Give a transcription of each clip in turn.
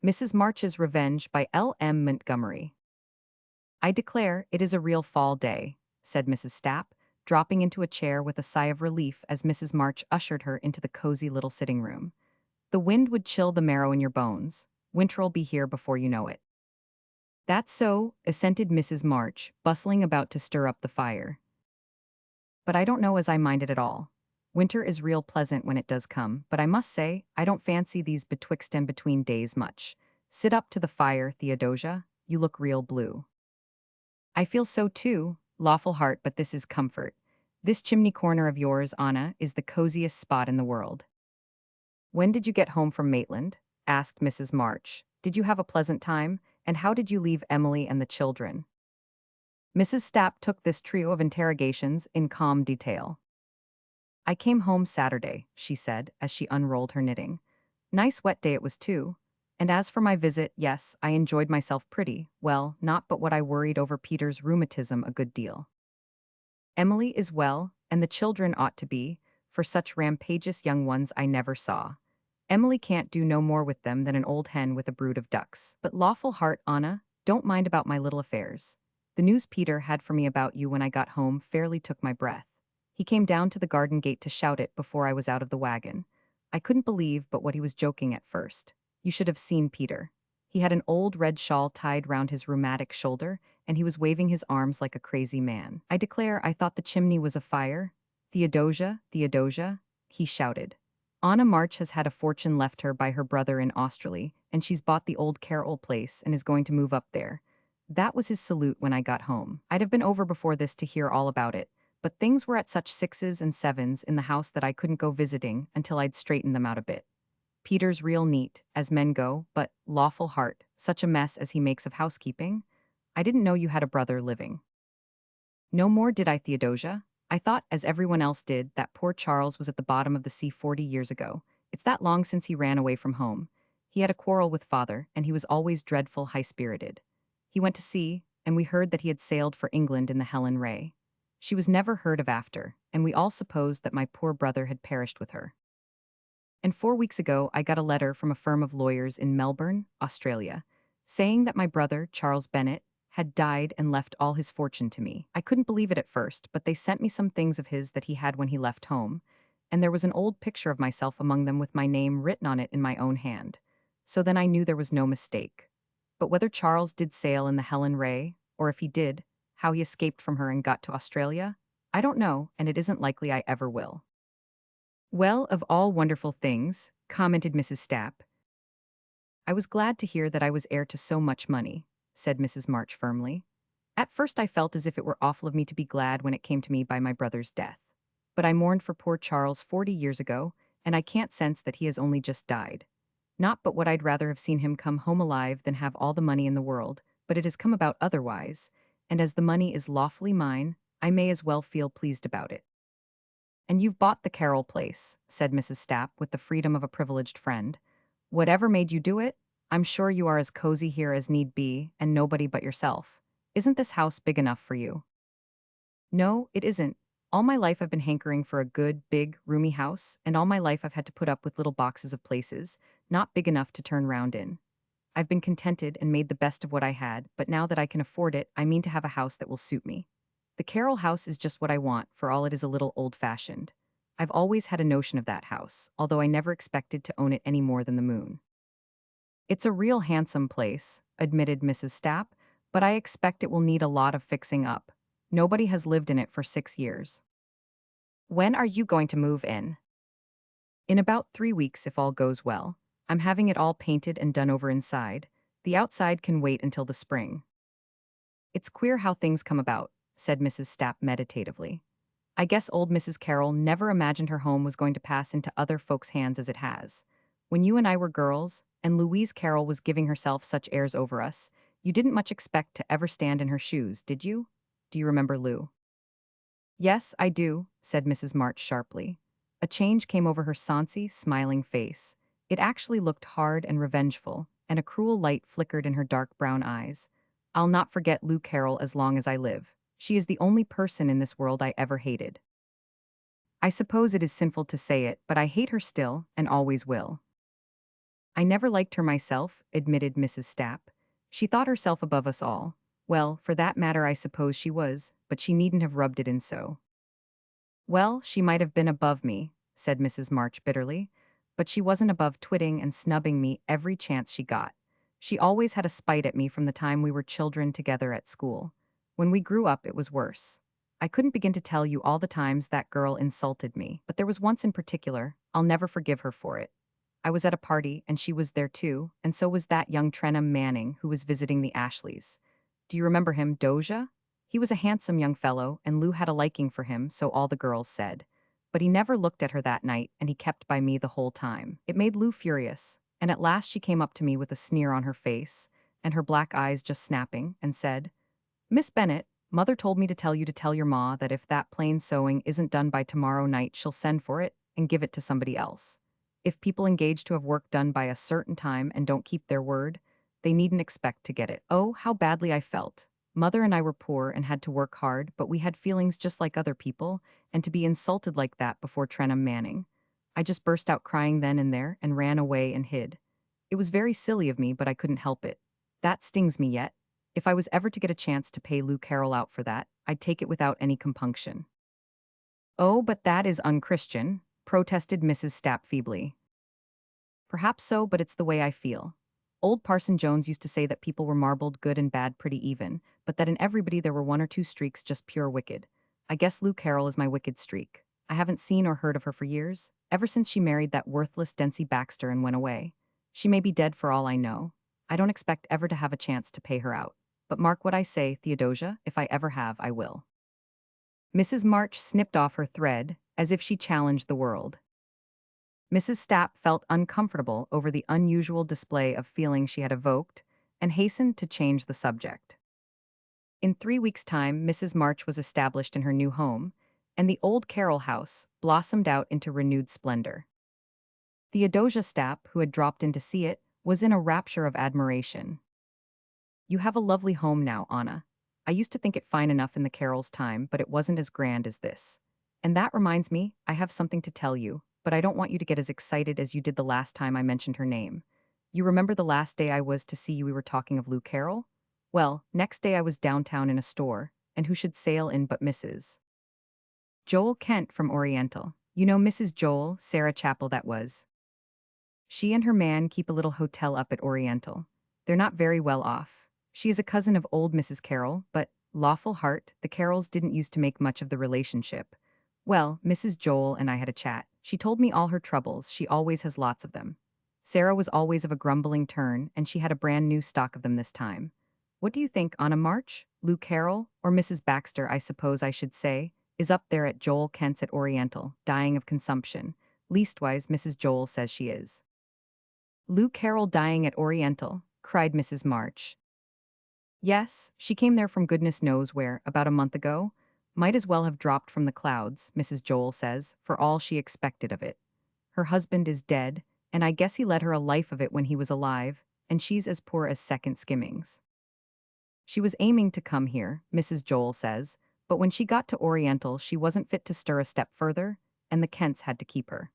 Mrs. March's Revenge by L M Montgomery. I declare it is a real fall day, said Mrs. Stapp, dropping into a chair with a sigh of relief as Mrs. March ushered her into the cozy little sitting room. The wind would chill the marrow in your bones. Winter'll be here before you know it. That's so, assented Mrs. March, bustling about to stir up the fire. But I don't know as I mind it at all. Winter is real pleasant when it does come, but I must say, I don't fancy these betwixt and between days much. Sit up to the fire, Theodosia, you look real blue. I feel so too, lawful heart, but this is comfort. This chimney corner of yours, Anna, is the coziest spot in the world. When did you get home from Maitland? Asked Mrs. March. Did you have a pleasant time? And how did you leave Emily and the children? Mrs. Stapp took this trio of interrogations in calm detail. I came home Saturday, she said, as she unrolled her knitting. Nice wet day it was too. And as for my visit, yes, I enjoyed myself pretty, well, not but what I worried over Peter's rheumatism a good deal. Emily is well, and the children ought to be, for such rampageous young ones I never saw. Emily can't do no more with them than an old hen with a brood of ducks. But lawful heart, Anna, don't mind about my little affairs. The news Peter had for me about you when I got home fairly took my breath. He came down to the garden gate to shout it before I was out of the wagon. I couldn't believe but what he was joking at first. You should have seen Peter. He had an old red shawl tied round his rheumatic shoulder, and he was waving his arms like a crazy man. I declare I thought the chimney was afire. Theodosia, Theodosia, he shouted. Anna March has had a fortune left her by her brother in Australia, and she's bought the old Carroll place and is going to move up there. That was his salute when I got home. I'd have been over before this to hear all about it, but things were at such sixes and sevens in the house that I couldn't go visiting until I'd straightened them out a bit. Peter's real neat, as men go, but, lawful heart, such a mess as he makes of housekeeping? I didn't know you had a brother living. No more did I, Theodosia. I thought, as everyone else did, that poor Charles was at the bottom of the sea 40 years ago. It's that long since he ran away from home. He had a quarrel with father, and he was always dreadful high-spirited. He went to sea, and we heard that he had sailed for England in the Helen Ray. She was never heard of after, and we all supposed that my poor brother had perished with her. And 4 weeks ago, I got a letter from a firm of lawyers in Melbourne, Australia, saying that my brother, Charles Bennett, had died and left all his fortune to me. I couldn't believe it at first, but they sent me some things of his that he had when he left home, and there was an old picture of myself among them with my name written on it in my own hand. So then I knew there was no mistake. But whether Charles did sail in the Helen Ray, or if he did, how he escaped from her and got to Australia, I don't know, and it isn't likely I ever will. Well, of all wonderful things, commented Mrs. Stapp. I was glad to hear that I was heir to so much money, said Mrs. March firmly. At first I felt as if it were awful of me to be glad when it came to me by my brother's death. But I mourned for poor Charles 40 years ago, and I can't sense that he has only just died. Not but what I'd rather have seen him come home alive than have all the money in the world, but it has come about otherwise, and as the money is lawfully mine, I may as well feel pleased about it. And you've bought the Carroll place, said Mrs. Stapp with the freedom of a privileged friend. Whatever made you do it? I'm sure you are as cozy here as need be, and nobody but yourself. Isn't this house big enough for you? No, it isn't. All my life I've been hankering for a good, big, roomy house, and all my life I've had to put up with little boxes of places, not big enough to turn round in. I've been contented and made the best of what I had, but now that I can afford it, I mean to have a house that will suit me. The Carroll house is just what I want, for all it is a little old-fashioned. I've always had a notion of that house, although I never expected to own it any more than the moon. It's a real handsome place, admitted Mrs. Stapp, but I expect it will need a lot of fixing up. Nobody has lived in it for 6 years. When are you going to move in? In about 3 weeks if all goes well. I'm having it all painted and done over inside. The outside can wait until the spring. It's queer how things come about, said Mrs. Stapp meditatively. I guess old Mrs. Carroll never imagined her home was going to pass into other folks' hands as it has. When you and I were girls, and Louise Carroll was giving herself such airs over us, you didn't much expect to ever stand in her shoes, did you? Do you remember Lou? Yes, I do, said Mrs. March sharply. A change came over her sonsy, smiling face. It actually looked hard and revengeful, and a cruel light flickered in her dark brown eyes. I'll not forget Lou Carroll as long as I live. She is the only person in this world I ever hated. I suppose it is sinful to say it, but I hate her still, and always will. I never liked her myself, admitted Mrs. Stapp. She thought herself above us all. Well, for that matter I suppose she was, but she needn't have rubbed it in so. Well, she might have been above me, said Mrs. March bitterly, but she wasn't above twitting and snubbing me every chance she got. She always had a spite at me from the time we were children together at school. When we grew up, it was worse. I couldn't begin to tell you all the times that girl insulted me, but there was once in particular, I'll never forgive her for it. I was at a party, and she was there too, and so was that young Trenham Manning who was visiting the Ashleys. Do you remember him, Doja? He was a handsome young fellow, and Lou had a liking for him, so all the girls said. But he never looked at her that night, and he kept by me the whole time. It made Lou furious, and at last she came up to me with a sneer on her face, and her black eyes just snapping, and said, Miss Bennet, Mother told me to tell you to tell your ma that if that plain sewing isn't done by tomorrow night, she'll send for it and give it to somebody else. If people engage to have work done by a certain time and don't keep their word, they needn't expect to get it. Oh, how badly I felt. Mother and I were poor and had to work hard, but we had feelings just like other people, and to be insulted like that before Trenham Manning. I just burst out crying then and there and ran away and hid. It was very silly of me, but I couldn't help it. That stings me yet. If I was ever to get a chance to pay Lou Carroll out for that, I'd take it without any compunction. Oh, but that is unchristian, protested Mrs. Stapp feebly. Perhaps so, but it's the way I feel. Old Parson Jones used to say that people were marbled good and bad pretty even, but that in everybody there were one or two streaks just pure wicked. I guess Lou Carroll is my wicked streak. I haven't seen or heard of her for years, ever since she married that worthless Dency Baxter and went away. She may be dead for all I know. I don't expect ever to have a chance to pay her out. But mark what I say, Theodosia, if I ever have, I will. Mrs. March snipped off her thread, as if she challenged the world. Mrs. Stapp felt uncomfortable over the unusual display of feeling she had evoked, and hastened to change the subject. In 3 weeks' time, Mrs. March was established in her new home, and the old Carroll house blossomed out into renewed splendor. Theodosia Stapp, who had dropped in to see it, was in a rapture of admiration. You have a lovely home now, Anna. I used to think it fine enough in the Carrolls' time, but it wasn't as grand as this. And that reminds me, I have something to tell you, but I don't want you to get as excited as you did the last time I mentioned her name. You remember the last day I was to see you we were talking of Lou Carroll? Well, next day I was downtown in a store, and who should sail in but Mrs. Joel Kent from Oriental. You know Mrs. Joel, Sarah Chapel that was. She and her man keep a little hotel up at Oriental. They're not very well off. She is a cousin of old Mrs. Carroll, but, lawful heart, the Carrolls didn't used to make much of the relationship. Well, Mrs. Joel and I had a chat. She told me all her troubles, she always has lots of them. Sarah was always of a grumbling turn, and she had a brand new stock of them this time. What do you think, Anna March? Lou Carroll, or Mrs. Baxter, I suppose I should say, is up there at Joel Kent's at Oriental, dying of consumption. Leastwise, Mrs. Joel says she is. Lou Carroll dying at Oriental, cried Mrs. March. Yes, she came there from goodness knows where, about a month ago. Might as well have dropped from the clouds, Mrs. Joel says, for all she expected of it. Her husband is dead, and I guess he led her a life of it when he was alive, and she's as poor as second skimmings. She was aiming to come here, Mrs. Joel says, but when she got to Oriental she wasn't fit to stir a step further, and the Kents had to keep her.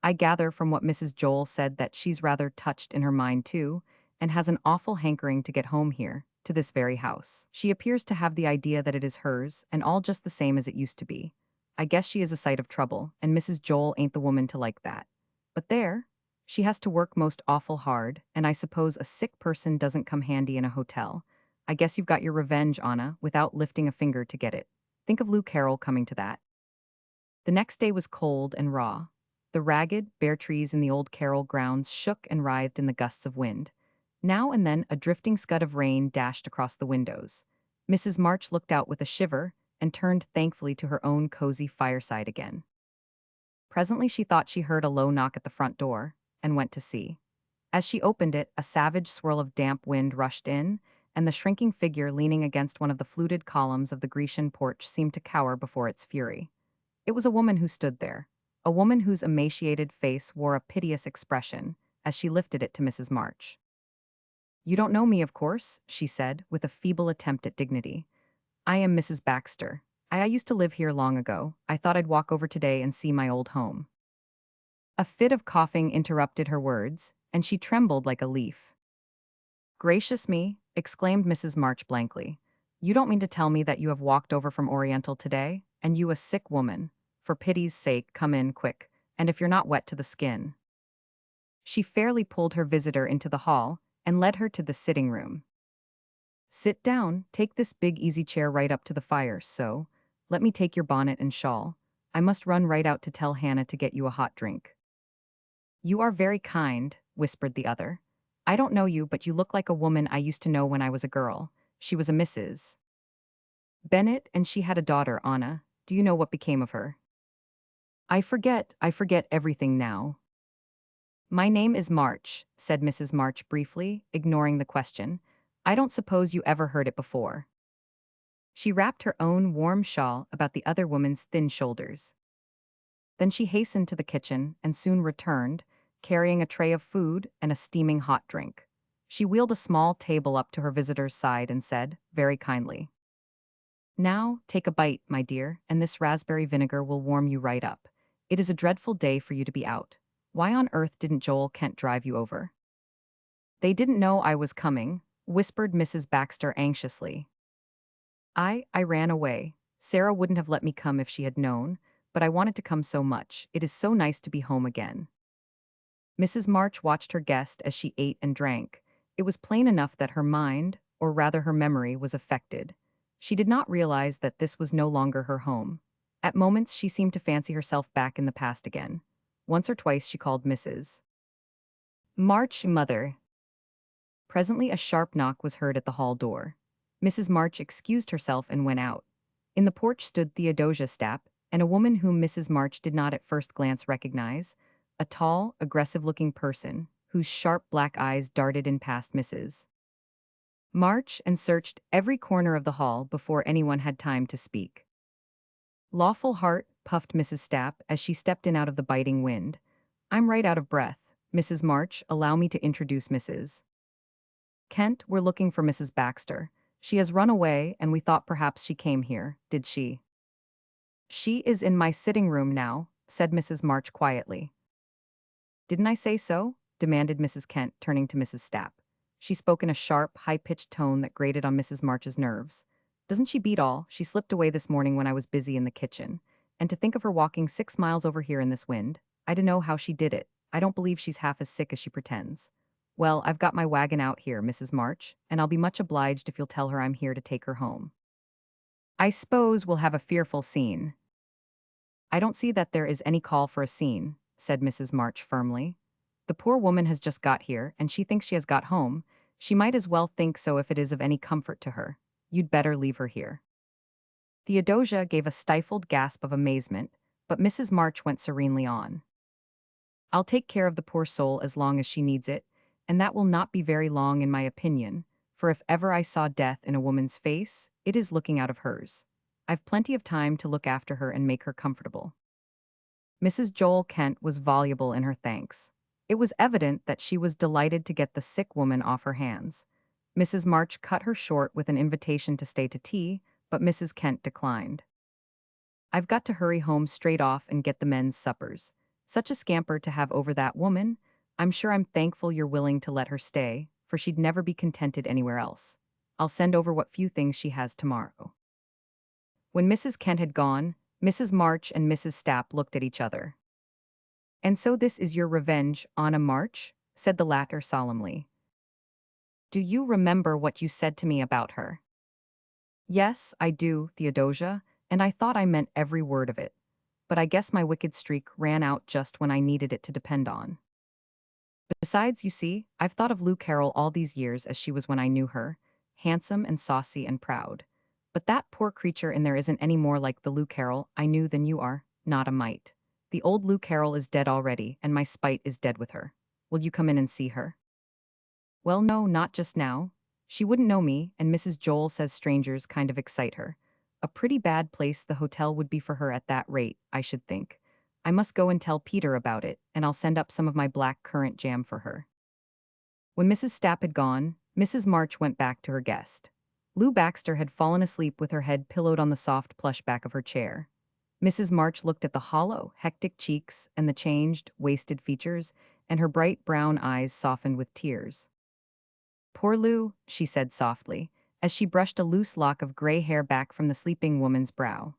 I gather from what Mrs. Joel said that she's rather touched in her mind too, and has an awful hankering to get home here, to this very house. She appears to have the idea that it is hers, and all just the same as it used to be. I guess she is a sight of trouble, and Mrs. Joel ain't the woman to like that. But there, she has to work most awful hard, and I suppose a sick person doesn't come handy in a hotel. I guess you've got your revenge, Anna, without lifting a finger to get it. Think of Lou Carroll coming to that. The next day was cold and raw. The ragged, bare trees in the old Carroll grounds shook and writhed in the gusts of wind. Now and then a drifting scud of rain dashed across the windows. Mrs. March looked out with a shiver and turned thankfully to her own cozy fireside again. Presently she thought she heard a low knock at the front door, and went to see. As she opened it, a savage swirl of damp wind rushed in, and the shrinking figure leaning against one of the fluted columns of the Grecian porch seemed to cower before its fury. It was a woman who stood there, a woman whose emaciated face wore a piteous expression, as she lifted it to Mrs. March. "You don't know me, of course," she said, with a feeble attempt at dignity. "I am Mrs. Baxter. I used to live here long ago. I thought I'd walk over today and see my old home." A fit of coughing interrupted her words, and she trembled like a leaf. Gracious me, exclaimed Mrs. March blankly. You don't mean to tell me that you have walked over from Oriental today, and you a sick woman. For pity's sake, come in quick, and if you're not wet to the skin. She fairly pulled her visitor into the hall and led her to the sitting room. Sit down, take this big easy chair right up to the fire, so. Let me take your bonnet and shawl. I must run right out to tell Hannah to get you a hot drink. You are very kind, whispered the other. I don't know you, but you look like a woman I used to know when I was a girl. She was a Mrs. Bennett, and she had a daughter, Anna. Do you know what became of her? I forget everything now. My name is March, said Mrs. March briefly, ignoring the question. I don't suppose you ever heard it before. She wrapped her own warm shawl about the other woman's thin shoulders. Then she hastened to the kitchen and soon returned, carrying a tray of food and a steaming hot drink. She wheeled a small table up to her visitor's side and said, very kindly, now, take a bite, my dear, and this raspberry vinegar will warm you right up. It is a dreadful day for you to be out. Why on earth didn't Joel Kent drive you over? They didn't know I was coming, whispered Mrs. Baxter anxiously. I ran away. Sarah wouldn't have let me come if she had known, but I wanted to come so much. It is so nice to be home again. Mrs. March watched her guest as she ate and drank. It was plain enough that her mind, or rather her memory, was affected. She did not realize that this was no longer her home. At moments she seemed to fancy herself back in the past again. Once or twice she called Mrs. March mother. Presently a sharp knock was heard at the hall door. Mrs. March excused herself and went out. In the porch stood Theodosia Stapp, and a woman whom Mrs. March did not at first glance recognize, a tall, aggressive-looking person, whose sharp black eyes darted in past Mrs. March and searched every corner of the hall before anyone had time to speak. Lawful heart, puffed Mrs. Stapp as she stepped in out of the biting wind. I'm right out of breath. Mrs. March, allow me to introduce Mrs. Kent, we're looking for Mrs. Baxter. She has run away, and we thought perhaps she came here, did she? She is in my sitting room now, said Mrs. March quietly. Didn't I say so? Demanded Mrs. Kent, turning to Mrs. Stapp. She spoke in a sharp, high-pitched tone that grated on Mrs. March's nerves. Doesn't she beat all? She slipped away this morning when I was busy in the kitchen. And to think of her walking 6 miles over here in this wind. I don't know how she did it. I don't believe she's half as sick as she pretends. Well, I've got my wagon out here, Mrs. March, and I'll be much obliged if you'll tell her I'm here to take her home. I suppose we'll have a fearful scene. I don't see that there is any call for a scene, said Mrs. March firmly. The poor woman has just got here, and she thinks she has got home. She might as well think so if it is of any comfort to her. You'd better leave her here. Theodosia gave a stifled gasp of amazement, but Mrs. March went serenely on. I'll take care of the poor soul as long as she needs it, and that will not be very long in my opinion, for if ever I saw death in a woman's face, it is looking out of hers. I've plenty of time to look after her and make her comfortable. Mrs. Joel Kent was voluble in her thanks. It was evident that she was delighted to get the sick woman off her hands. Mrs. March cut her short with an invitation to stay to tea, but Mrs. Kent declined. I've got to hurry home straight off and get the men's suppers. Such a scamper to have over that woman. I'm sure I'm thankful you're willing to let her stay, for she'd never be contented anywhere else. I'll send over what few things she has tomorrow. When Mrs. Kent had gone, Mrs. March and Mrs. Stapp looked at each other. And so this is your revenge, Anna March? Said the latter solemnly. Do you remember what you said to me about her? Yes, I do, Theodosia, and I thought I meant every word of it. But I guess my wicked streak ran out just when I needed it to depend on. Besides, you see, I've thought of Lou Carroll all these years as she was when I knew her, handsome and saucy and proud. But that poor creature in there isn't any more like the Lou Carroll I knew than you are, not a mite. The old Lou Carroll is dead already, and my spite is dead with her. Will you come in and see her? Well, no, not just now. She wouldn't know me, and Mrs. Joel says strangers kind of excite her. A pretty bad place the hotel would be for her at that rate, I should think. I must go and tell Peter about it, and I'll send up some of my black currant jam for her. When Mrs. Stapp had gone, Mrs. March went back to her guest. Lou Baxter had fallen asleep with her head pillowed on the soft plush back of her chair. Mrs. March looked at the hollow, hectic cheeks and the changed, wasted features, and her bright brown eyes softened with tears. Poor Lou, she said softly, as she brushed a loose lock of gray hair back from the sleeping woman's brow.